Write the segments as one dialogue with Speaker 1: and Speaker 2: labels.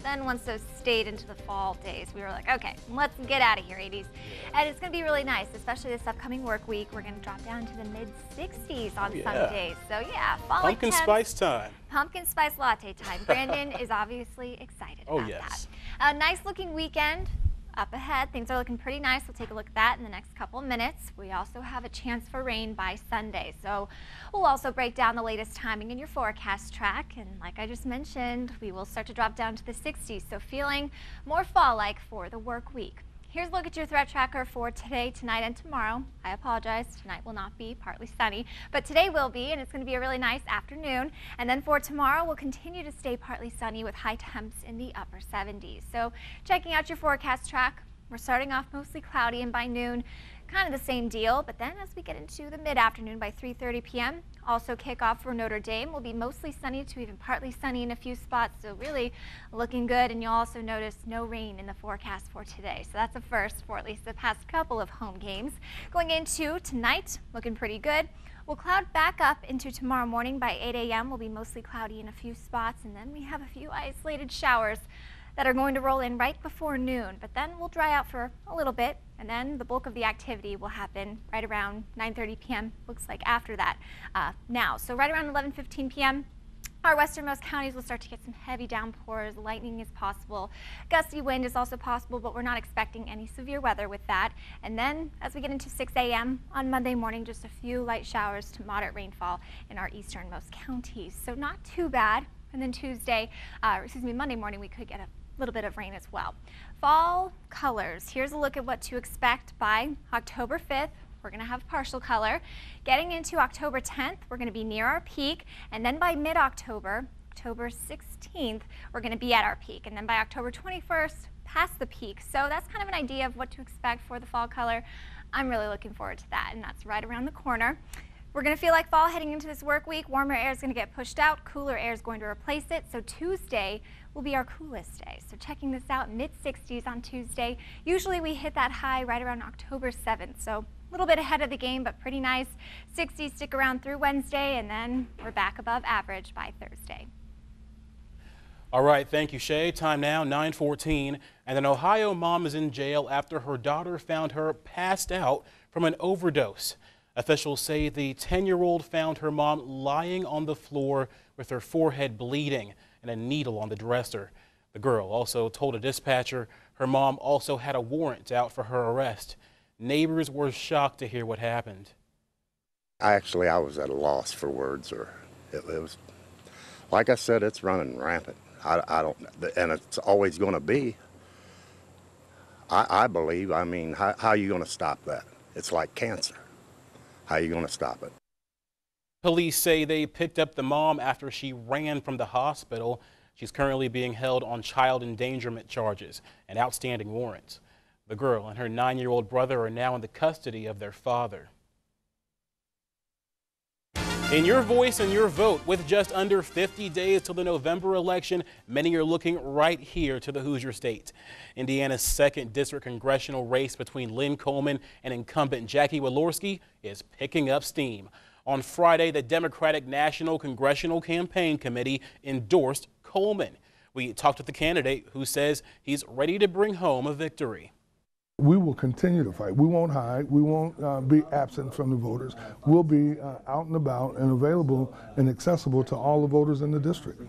Speaker 1: But then once those stayed into the fall days, we were like, okay, let's get out of here, 80s. And it's going to be really nice, especially this upcoming work week. We're going to drop down to the mid-60s on some days. So yeah, fall
Speaker 2: pumpkin spice time.
Speaker 1: Pumpkin spice latte time. Brandon is obviously excited about that. A nice looking weekend up ahead. Things are looking pretty nice. We'll take a look at that in the next couple of minutes. We also have a chance for rain by Sunday. So we'll also break down the latest timing in your forecast track. And like I just mentioned, we will start to drop down to the 60s. So feeling more fall-like for the work week. Here's a look at your threat tracker for today, tonight, and tomorrow. I apologize, tonight will not be, partly sunny, but today will be, and it's going to be a really nice afternoon. And then for tomorrow, we'll continue to stay partly sunny with high temps in the upper 70s. So checking out your forecast track, we're starting off mostly cloudy, and by noon, kind of the same deal. But then as we get into the mid-afternoon by 3:30 p.m., also kickoff for Notre Dame will be mostly sunny to even partly sunny in a few spots. So really looking good. And you'll also notice no rain in the forecast for today. So that's a first for at least the past couple of home games. Going into tonight, looking pretty good. We'll cloud back up into tomorrow morning by 8 a.m. We'll be mostly cloudy in a few spots. And then we have a few isolated showers that are going to roll in right before noon, but then we'll dry out for a little bit, and then the bulk of the activity will happen right around 9:30 p.m. looks like after that now. So right around 11:15 p.m. our westernmost counties will start to get some heavy downpours. Lightning is possible. Gusty wind is also possible, but we're not expecting any severe weather with that. And then as we get into 6 a.m. on Monday morning, just a few light showers to moderate rainfall in our easternmost counties. So not too bad. And then Monday morning, we could get a little bit of rain as well. Fall colors. Here's a look at what to expect by October 5th. We're going to have partial color. Getting into October 10th, we're going to be near our peak. And then by mid-October, October 16th, we're going to be at our peak. And then by October 21st, past the peak. So that's kind of an idea of what to expect for the fall color. I'm really looking forward to that, and that's right around the corner. We're going to feel like fall heading into this work week. Warmer air is going to get pushed out. Cooler air is going to replace it. So Tuesday will be our coolest day. So checking this out, mid-60s on Tuesday. Usually we hit that high right around October 7th. So a little bit ahead of the game, but pretty nice. 60s stick around through Wednesday, and then we're back above average by Thursday.
Speaker 2: All right, thank you, Shay. Time now, 9:14, and an Ohio mom is in jail after her daughter found her passed out from an overdose. Officials say the 10-year-old found her mom lying on the floor with her forehead bleeding and a needle on the dresser. The girl also told a dispatcher her mom also had a warrant out for her arrest. Neighbors were shocked to hear what happened.
Speaker 3: I was at a loss for words. It was, like I said, it's running rampant. And it's always going to be. I believe. I mean, how are you going to stop that? It's like cancer. How are you going to stop it?
Speaker 2: Police say they picked up the mom after she ran from the hospital. She's currently being held on child endangerment charges and outstanding warrants. The girl and her 9-year-old brother are now in the custody of their father. In your voice and your vote, with just under 50 days till the November election, many are looking right here to the Hoosier State. Indiana's 2nd District congressional race between Lynn Coleman and incumbent Jackie Walorski is picking up steam. On Friday, the Democratic National Congressional Campaign Committee endorsed Coleman. We talked with the candidate who says he's ready to bring home a victory.
Speaker 4: We will continue to fight. We won't hide. We won't be absent from the voters. We'll be out and about and available and accessible to all the voters in the district.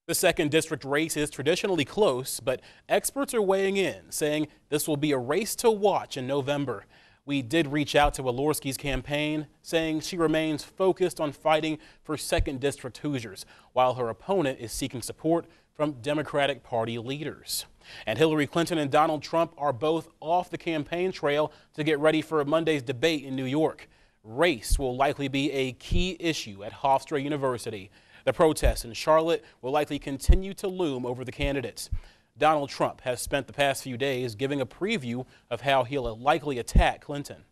Speaker 2: The 2nd District race is traditionally close, but experts are weighing in, saying this will be a race to watch in November. We did reach out to Walorski's campaign, saying she remains focused on fighting for 2nd District Hoosiers, while her opponent is seeking support from Democratic Party leaders. And Hillary Clinton and Donald Trump are both off the campaign trail to get ready for Monday's debate in New York. Race will likely be a key issue at Hofstra University. The protests in Charlotte will likely continue to loom over the candidates. Donald Trump has spent the past few days giving a preview of how he'll likely attack Clinton.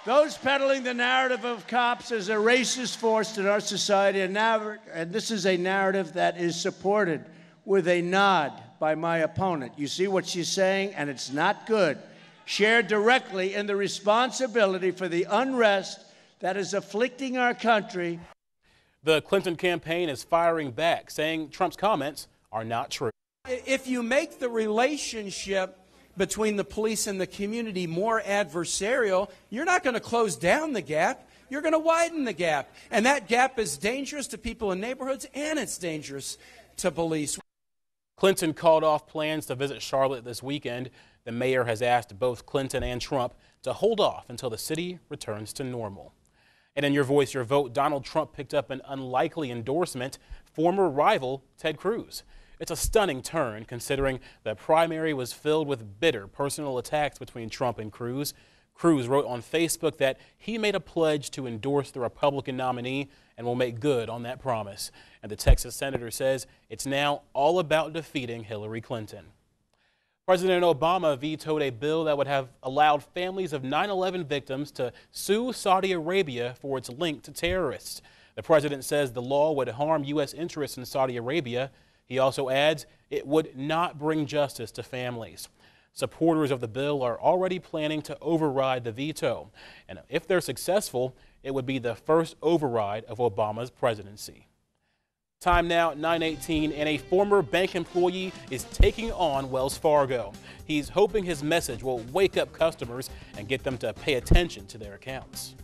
Speaker 5: Those peddling the narrative of cops as a racist force in our society, and this is a narrative that is supported with a nod by my opponent. You see what she's saying, and it's not good. Shared directly in the responsibility for the unrest that is afflicting our country.
Speaker 2: The Clinton campaign is firing back, saying Trump's comments are not true.
Speaker 6: If you make the relationship between the police and the community more adversarial, you're not going to close down the gap. You're going to widen the gap. And that gap is dangerous to people in neighborhoods, and it's dangerous to police.
Speaker 2: Clinton called off plans to visit Charlotte this weekend. The mayor has asked both Clinton and Trump to hold off until the city returns to normal. And in Your Voice, Your Vote, Donald Trump picked up an unlikely endorsement, former rival Ted Cruz. It's a stunning turn considering the primary was filled with bitter personal attacks between Trump and Cruz. Cruz wrote on Facebook that he made a pledge to endorse the Republican nominee and will make good on that promise. And the Texas senator says it's now all about defeating Hillary Clinton. President Obama vetoed a bill that would have allowed families of 9/11 victims to sue Saudi Arabia for its link to terrorists. The president says the law would harm U.S. interests in Saudi Arabia. He also adds it would not bring justice to families. Supporters of the bill are already planning to override the veto. And if they're successful, it would be the first override of Obama's presidency. Time now at 9:18, and a former bank employee is taking on Wells Fargo. He's hoping his message will wake up customers and get them to pay attention to their accounts.